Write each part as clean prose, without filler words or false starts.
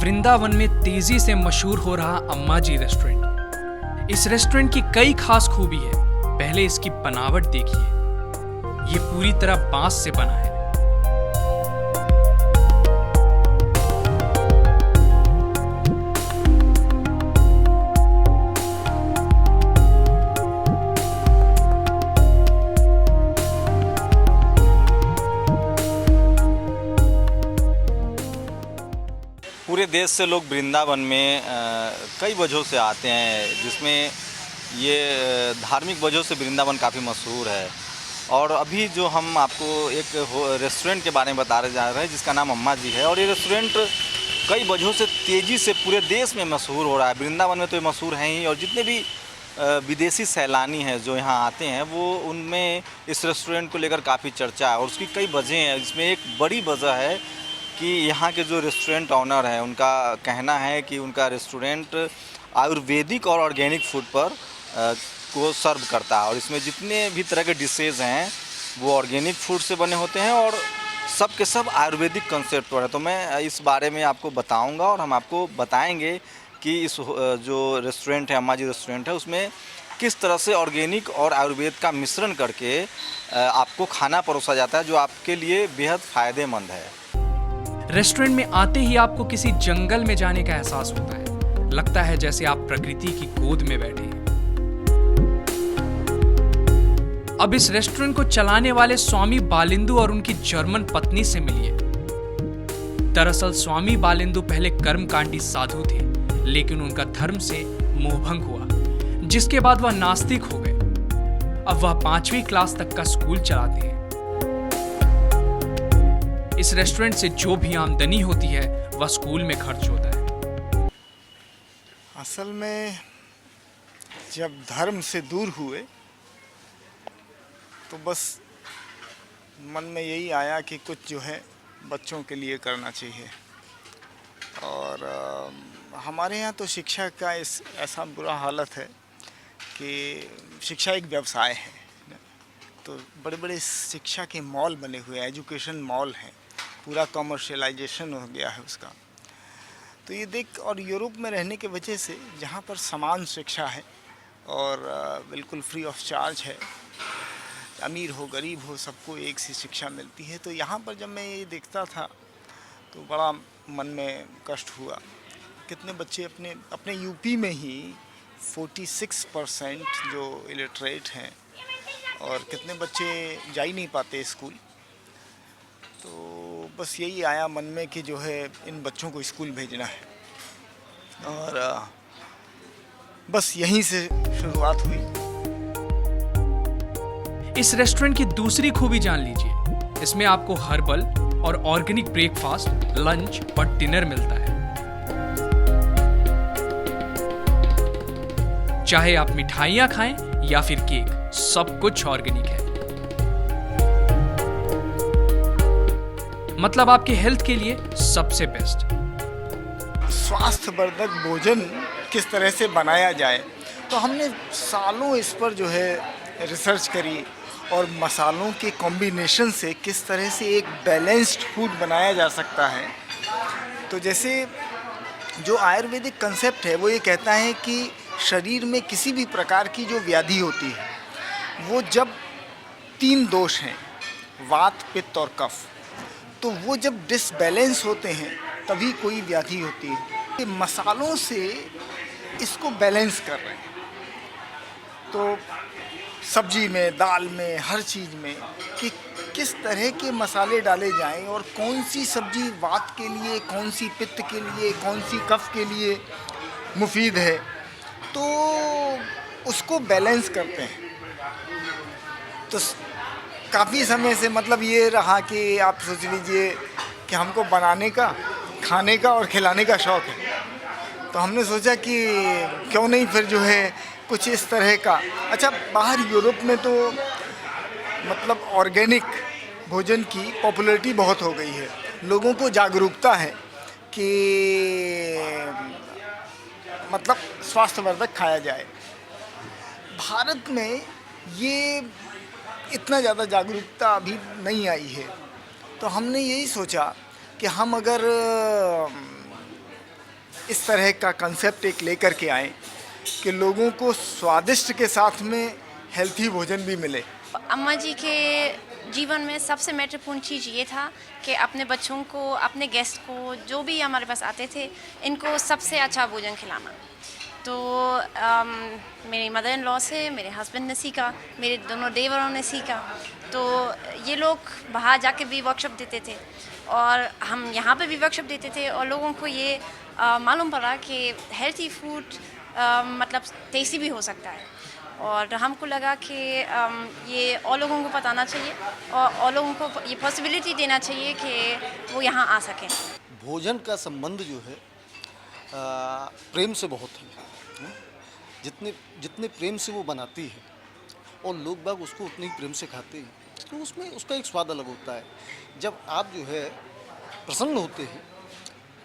वृंदावन में तेजी से मशहूर हो रहा अम्मा जी रेस्टोरेंट। इस रेस्टोरेंट की कई खास खूबी है। पहले इसकी बनावट देखिए, ये पूरी तरह बांस से बना है। पूरे देश से लोग वृंदावन में कई वजहों से आते हैं, जिसमें ये धार्मिक वजहों से वृंदावन काफ़ी मशहूर है। और अभी जो हम आपको एक रेस्टोरेंट के बारे में बता रहे जा रहे हैं जिसका नाम अम्मा जी है, और ये रेस्टोरेंट कई वजहों से तेज़ी से पूरे देश में मशहूर हो रहा है। वृंदावन में तो ये मशहूर हैं ही, और जितने भी विदेशी सैलानी हैं जो यहाँ आते हैं, वो उनमें इस रेस्टोरेंट को लेकर काफ़ी चर्चा है। और उसकी कई वजह हैं, जिसमें एक बड़ी वजह है कि यहाँ के जो रेस्टोरेंट ऑनर हैं उनका कहना है कि उनका रेस्टोरेंट आयुर्वेदिक और ऑर्गेनिक फूड पर को सर्व करता है, और इसमें जितने भी तरह के डिशेज़ हैं वो ऑर्गेनिक फूड से बने होते हैं और सब के सब आयुर्वेदिक कंसेप्ट पर है। तो मैं इस बारे में आपको बताऊंगा और हम आपको बताएंगे कि इस जो रेस्टोरेंट है, अम्मा जी रेस्टोरेंट है, उसमें किस तरह से ऑर्गेनिक और आयुर्वेद का मिश्रण करके आपको खाना परोसा जाता है, जो आपके लिए बेहद फ़ायदेमंद है। रेस्टोरेंट में आते ही आपको किसी जंगल में जाने का एहसास होता है। लगता है जैसे आप प्रकृति की गोद में बैठे हैं। अब इस रेस्टोरेंट को चलाने वाले स्वामी बालिंदु और उनकी जर्मन पत्नी से मिलिए। दरअसल स्वामी बालिंदु पहले कर्मकांडी साधु थे, लेकिन उनका धर्म से मोहभंग हुआ, जिसके बाद वह नास्तिक हो गए। अब वह 5वीं क्लास तक का स्कूल चलाते हैं। इस रेस्टोरेंट से जो भी आमदनी होती है वह स्कूल में खर्च होता है। असल में जब धर्म से दूर हुए तो बस मन में यही आया कि कुछ जो है बच्चों के लिए करना चाहिए। और हमारे यहाँ तो शिक्षा का ऐसा बुरा हालत है कि शिक्षा एक व्यवसाय है। तो बड़े बड़े शिक्षा के मॉल बने हुए हैं, एजुकेशन मॉल हैं, पूरा कमर्शियलाइजेशन हो गया है उसका। तो ये देख, और यूरोप में रहने की वजह से जहाँ पर समान शिक्षा है और बिल्कुल फ्री ऑफ चार्ज है, अमीर हो गरीब हो सबको एक सी शिक्षा मिलती है, तो यहाँ पर जब मैं ये देखता था तो बड़ा मन में कष्ट हुआ। कितने बच्चे अपने यूपी में ही 46% जो इलिटरेट हैं, और कितने बच्चे जा ही नहीं पाते स्कूल। तो बस यही आया मन में कि जो है इन बच्चों को स्कूल भेजना है, और बस यहीं से शुरुआत हुई। इस रेस्टोरेंट की दूसरी खूबी जान लीजिए। इसमें आपको हर्बल और ऑर्गेनिक ब्रेकफास्ट, लंच और डिनर मिलता है। चाहे आप मिठाइयां खाएं या फिर केक, सब कुछ ऑर्गेनिक है। मतलब आपके हेल्थ के लिए सबसे बेस्ट। स्वास्थ्यवर्धक भोजन किस तरह से बनाया जाए, तो हमने सालों इस पर जो है रिसर्च करी, और मसालों के कॉम्बिनेशन से किस तरह से एक बैलेंस्ड फूड बनाया जा सकता है। तो जैसे जो आयुर्वेदिक कंसेप्ट है वो ये कहता है कि शरीर में किसी भी प्रकार की जो व्याधि होती है, वो जब 3 दोष हैं, वात, पित्त और कफ, तो वो जब डिसबैलेंस होते हैं तभी कोई व्याधि होती है। ये मसालों से इसको बैलेंस कर रहे हैं। तो सब्जी में, दाल में, हर चीज़ में कि किस तरह के मसाले डाले जाएं, और कौन सी सब्जी वात के लिए, कौन सी पित्त के लिए, कौन सी कफ के लिए मुफीद है, तो उसको बैलेंस करते हैं। तो काफ़ी समय से मतलब ये रहा कि आप सोच लीजिए कि हमको बनाने का, खाने का और खिलाने का शौक़ है। तो हमने सोचा कि क्यों नहीं फिर जो है कुछ इस तरह का। अच्छा, बाहर यूरोप में तो मतलब ऑर्गेनिक भोजन की पॉपुलैरिटी बहुत हो गई है, लोगों को जागरूकता है कि मतलब स्वास्थ्यवर्धक खाया जाए। भारत में ये इतना ज़्यादा जागरूकता अभी नहीं आई है। तो हमने यही सोचा कि हम अगर इस तरह का कंसेप्ट एक लेकर के आए कि लोगों को स्वादिष्ट के साथ में हेल्थी भोजन भी मिले। अम्मा जी के जीवन में सबसे महत्वपूर्ण चीज़ ये था कि अपने बच्चों को, अपने गेस्ट को, जो भी हमारे पास आते थे, इनको सबसे अच्छा भोजन खिलाना। तो मेरी मदर इन लॉ से मेरे हस्बैंड ने सीखा, मेरे दोनों देवरों ने सीखा। तो ये लोग बाहर जाके भी वर्कशॉप देते थे और हम यहाँ पे भी वर्कशॉप देते थे और लोगों को ये मालूम पड़ा कि हेल्थी फूड मतलब टेस्टी भी हो सकता है। और हमको लगा कि ये और लोगों को बताना चाहिए और लोगों को ये पॉसिबिलिटी देना चाहिए कि वो यहाँ आ सकें। भोजन का संबंध जो है प्रेम से बहुत है। जितने जितने प्रेम से वो बनाती है और लोग बाग उसको उतने ही प्रेम से खाते हैं, तो उसमें उसका एक स्वाद अलग होता है। जब आप जो है प्रसन्न होते हैं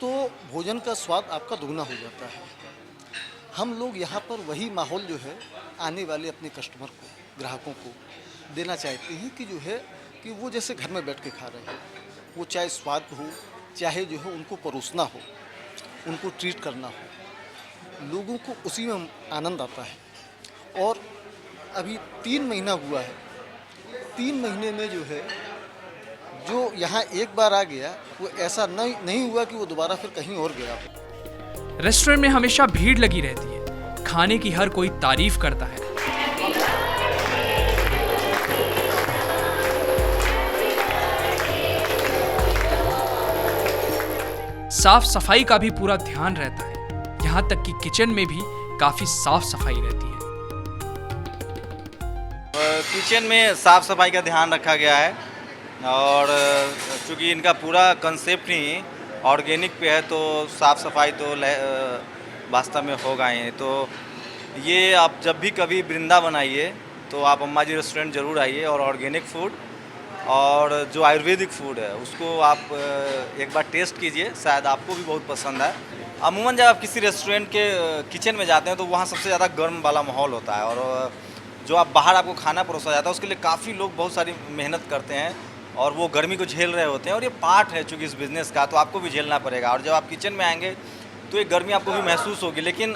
तो भोजन का स्वाद आपका दुगना हो जाता है। हम लोग यहाँ पर वही माहौल जो है आने वाले अपने कस्टमर को, ग्राहकों को देना चाहते हैं कि जो है कि वो जैसे घर में बैठ के खा रहे हैं, वो चाहे स्वाद हो, चाहे जो है उनको परोसना हो, उनको ट्रीट करना हो, लोगों को उसी में आनंद आता है। और अभी 3 महीना हुआ है, 3 महीने में जो है जो यहाँ एक बार आ गया वो ऐसा नहीं हुआ कि वो दोबारा फिर कहीं और गया। रेस्टोरेंट में हमेशा भीड़ लगी रहती है, खाने की हर कोई तारीफ करता है। साफ सफाई का भी पूरा ध्यान रहता है, यहाँ तक कि किचन में भी काफी साफ सफाई रहती है। किचन में साफ़ सफाई का ध्यान रखा गया है और चूँकि इनका पूरा कंसेप्ट ही ऑर्गेनिक पे है तो साफ़ सफाई तो वास्तव में होगा ही। तो ये आप जब भी कभी वृंदावन आइए तो आप अम्मा जी रेस्टोरेंट ज़रूर आइए और ऑर्गेनिक फूड और जो आयुर्वेदिक फूड है उसको आप एक बार टेस्ट कीजिए, शायद आपको भी बहुत पसंद है। अमूमन जब आप किसी रेस्टोरेंट के किचन में जाते हैं तो वहाँ सबसे ज़्यादा गर्म वाला माहौल होता है और जो आप बाहर आपको खाना परोसा जाता है उसके लिए काफ़ी लोग बहुत सारी मेहनत करते हैं और वो गर्मी को झेल रहे होते हैं और ये पार्ट है चूँकि इस बिज़नेस का, तो आपको भी झेलना पड़ेगा। और जब आप किचन में आएंगे तो ये गर्मी आपको भी महसूस होगी। लेकिन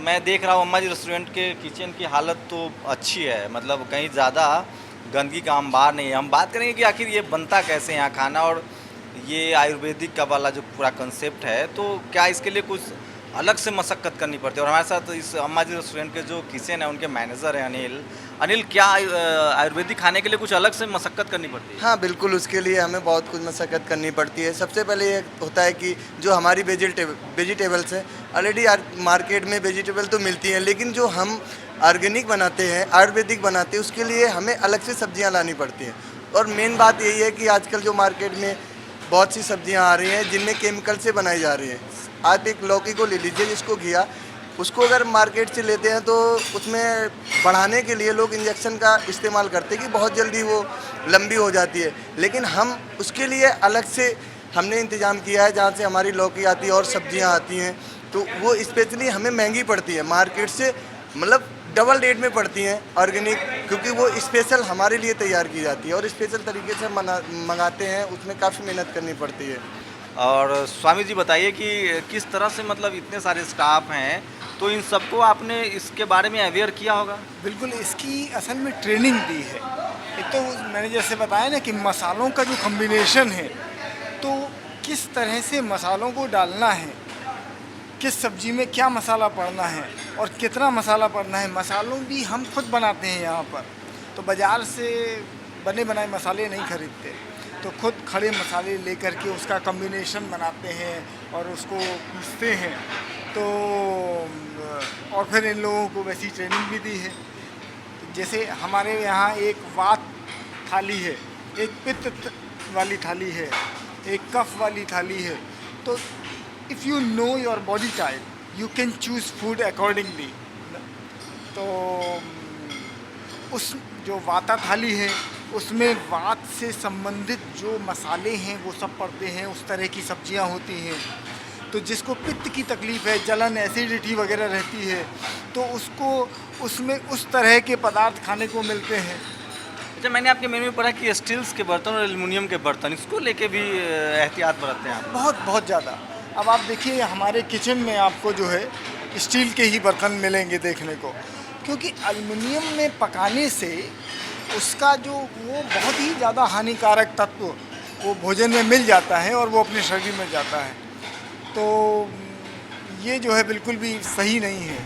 मैं देख रहा हूँ अम्मा जी रेस्टोरेंट के किचन की हालत तो अच्छी है, मतलब कहीं ज़्यादा गंदगी का अंबार नहीं है। हम बात करेंगे कि आखिर ये बनता कैसे यहाँ खाना और ये आयुर्वेदिक का वाला जो पूरा कंसेप्ट है, तो क्या इसके लिए कुछ अलग से मशक्क़त करनी पड़ती है। और हमारे साथ इस अम्मा जी रेस्टोरेंट के जो किचन है उनके मैनेजर हैं अनिल, क्या आयुर्वेदिक खाने के लिए कुछ अलग से मशक्क़त करनी पड़ती है? हाँ बिल्कुल, उसके लिए हमें बहुत कुछ मशक्क़त करनी पड़ती है। सबसे पहले ये होता है कि जो हमारी वेजिटेबल्स हैं, ऑलरेडी मार्केट में वेजिटेबल तो मिलती हैं, लेकिन जो हम ऑर्गेनिक बनाते हैं, आयुर्वेदिक बनाते हैं, उसके लिए हमें अलग से सब्जियाँ लानी पड़ती हैं। और मेन बात यही है कि आजकल जो मार्केट में बहुत सी सब्जियाँ आ रही हैं जिनमें केमिकल से बनाई जा रही हैं। आप एक लौकी को ले लीजिए, जिसको घिया, उसको अगर मार्केट से लेते हैं तो उसमें बढ़ाने के लिए लोग इंजेक्शन का इस्तेमाल करते हैं कि बहुत जल्दी वो लंबी हो जाती है। लेकिन हम उसके लिए अलग से हमने इंतज़ाम किया है, जहाँ से हमारी लौकी आती है और सब्जियां आती हैं, तो वो स्पेशली हमें महंगी पड़ती है मार्केट से, मतलब डबल रेट में पड़ती हैं ऑर्गेनिक, क्योंकि वो स्पेशल हमारे लिए तैयार की जाती है और स्पेशल तरीके से मंगाते हैं, उसमें काफ़ी मेहनत करनी पड़ती है। और स्वामी जी बताइए कि किस तरह से, मतलब इतने सारे स्टाफ हैं तो इन सबको आपने इसके बारे में अवेयर किया होगा? बिल्कुल, इसकी असल में ट्रेनिंग दी है। एक तो मैंने जैसे बताया ना कि मसालों का जो कम्बिनेशन है, तो किस तरह से मसालों को डालना है, किस सब्जी में क्या मसाला पड़ना है और कितना मसाला पड़ना है। मसालों भी हम खुद बनाते हैं यहाँ पर, तो बाज़ार से बने बनाए मसाले नहीं खरीदते, तो खुद खड़े मसाले लेकर के उसका कम्बिनेशन बनाते हैं और उसको पीसते हैं। तो और फिर इन लोगों को वैसी ट्रेनिंग भी दी है। जैसे हमारे यहाँ एक वात थाली है, एक पित्त वाली थाली है, एक कफ वाली थाली है। तो if you know your body type you can choose food accordingly. तो उस जो वाता थाली है उसमें वात से संबंधित जो मसाले हैं वो सब पड़ते हैं, उस तरह की सब्जियां होती हैं। तो जिसको पित्त की तकलीफ़ है, जलन, एसिडिटी वगैरह रहती है, तो उसको उसमें उस तरह के पदार्थ खाने को मिलते हैं। अच्छा, मैंने आपके मेन्यू में पढ़ा कि स्टील्स के बर्तन और एल्युमिनियम के बर्तन, इसको लेके भी एहतियात बरतते हैं आप? बहुत ज़्यादा। अब आप देखिए हमारे किचन में आपको जो है स्टील के ही बर्तन मिलेंगे देखने को, क्योंकि एल्युमिनियम में पकाने से उसका जो वो बहुत ही ज़्यादा हानिकारक तत्व वो भोजन में मिल जाता है और वो अपने शरीर में जाता है। तो ये जो है बिल्कुल भी सही नहीं है।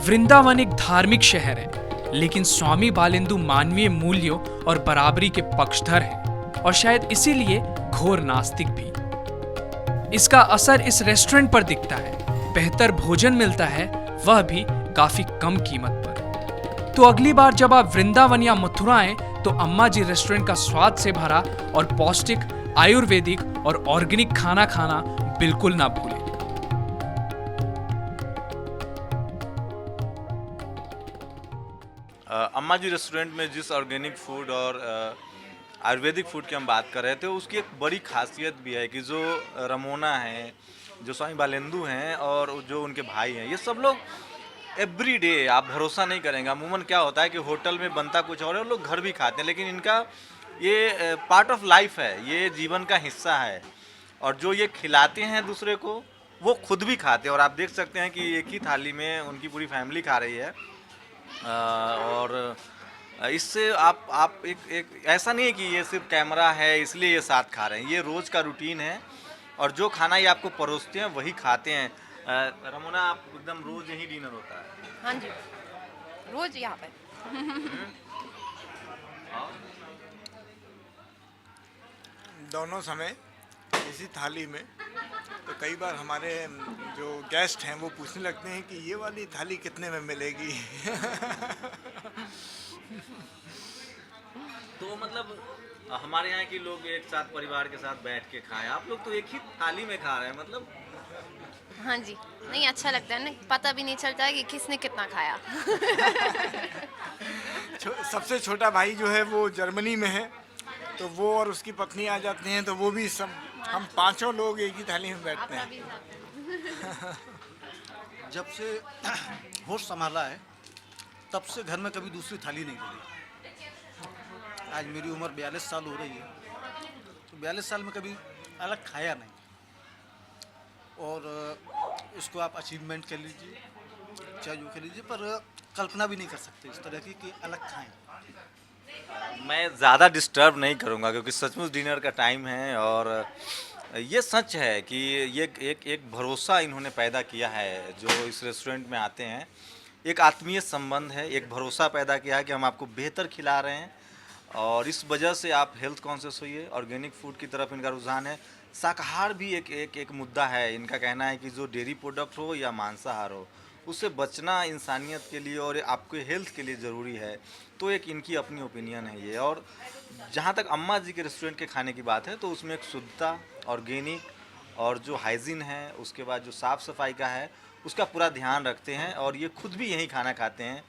वृंदावन एक धार्मिक शहर है, लेकिन स्वामी बालिंदु मानवीय मूल्यों और बराबरी के पक्षधर हैं और शायद इसीलिए घोर नास्तिक भी। इसका असर इस रेस्टोरेंट पर दिखता है। बेहतर भोजन मिलता है, वह भी काफी कम कीमत पर। तो अगली बार जब आप वृंदावन या मथुरा आएं, तो अम्मा जी रेस्टोरेंट का स्वाद से भरा और पौष्टिक आयुर्वेदिक और ऑर्गेनिक खाना खाना बिल्कुल ना भूलें। अम्मा जी रेस्टोरेंट में जिस ऑर्गेनिक फूड और आयुर्वेदिक फूड की हम बात कर रहे थे, उसकी एक बड़ी खासियत भी है कि जो रमोना है, जो स्वामी बालेंदु हैं और जो उनके भाई हैं, ये सब लोग एवरी डे, आप भरोसा नहीं करेंगे, अमूमन क्या होता है कि होटल में बनता कुछ और है, लोग घर भी खाते हैं, लेकिन इनका ये पार्ट ऑफ लाइफ है, ये जीवन का हिस्सा है। और जो ये खिलाते हैं दूसरे को, वो खुद भी खाते हैं। और आप देख सकते हैं कि एक ही थाली में उनकी पूरी फैमिली खा रही है। और इससे आप एक ऐसा नहीं है कि ये सिर्फ कैमरा है इसलिए ये साथ खा रहे हैं, ये रोज़ का रूटीन है और जो खाना ये आपको परोसते हैं वही खाते हैं। रमोना, आप एकदम रोज़ यही डिनर होता है? हाँ जी, रोज यहाँ पे। दोनों समय इसी थाली में। तो कई बार हमारे जो गेस्ट हैं वो पूछने लगते हैं कि ये वाली थाली कितने में मिलेगी। तो मतलब हमारे यहाँ के लोग एक साथ परिवार के साथ बैठ के खाएं, आप लोग तो एक ही थाली में खा रहे हैं, मतलब। हाँ जी, नहीं अच्छा लगता है ना, पता भी नहीं चलता है कि किसने कितना खाया। सबसे छोटा भाई जो है वो जर्मनी में है, तो वो और उसकी पत्नी आ जाते हैं, तो वो भी सब हम पांचों लोग एक ही थाली में बैठते हैं। जब से होश संभाला है तब से घर में कभी दूसरी थाली नहीं मिली। आज मेरी उम्र 42 साल हो रही है, तो 42 साल में कभी अलग खाया नहीं। और इसको आप अचीवमेंट कर लीजिए, चाहे जो कर लीजिए, पर कल्पना भी नहीं कर सकते इस तरह की कि अलग खाएं। मैं ज़्यादा डिस्टर्ब नहीं करूँगा क्योंकि सचमुच डिनर का टाइम है। और ये सच है कि ये एक भरोसा इन्होंने पैदा किया है, जो इस रेस्टोरेंट में आते हैं, एक आत्मीय संबंध है, एक भरोसा पैदा किया है कि हम आपको बेहतर खिला रहे हैं और इस वजह से आप हेल्थ कॉन्शियस होइए। ऑर्गेनिक फूड की तरफ इनका रुझान है। शाकाहार भी एक मुद्दा है। इनका कहना है कि जो डेयरी प्रोडक्ट हो या मांसाहार हो, उससे बचना इंसानियत के लिए और आपके हेल्थ के लिए ज़रूरी है। तो एक इनकी अपनी ओपिनियन है ये। और जहाँ तक अम्मा जी के रेस्टोरेंट के खाने की बात है, तो उसमें एक शुद्धता, ऑर्गेनिक और जो हाइजीन है, उसके बाद जो साफ़ सफाई का है, उसका पूरा ध्यान रखते हैं। और ये खुद भी यहीं खाना खाते हैं,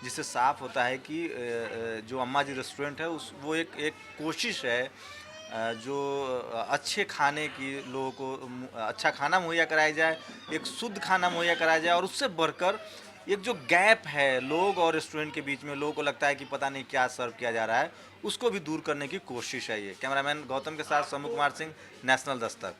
जिससे साफ़ होता है कि जो अम्मा जी रेस्टोरेंट है वो एक कोशिश है जो अच्छे खाने की लोगों को अच्छा खाना मुहैया कराया जाए, एक शुद्ध खाना मुहैया कराया जाए। और उससे बढ़कर एक जो गैप है लोग और रेस्टोरेंट के बीच में, लोगों को लगता है कि पता नहीं क्या सर्व किया जा रहा है, उसको भी दूर करने की कोशिश है ये। कैमरामैन गौतम के साथ समू कुमार सिंह, नेशनल दस्तक।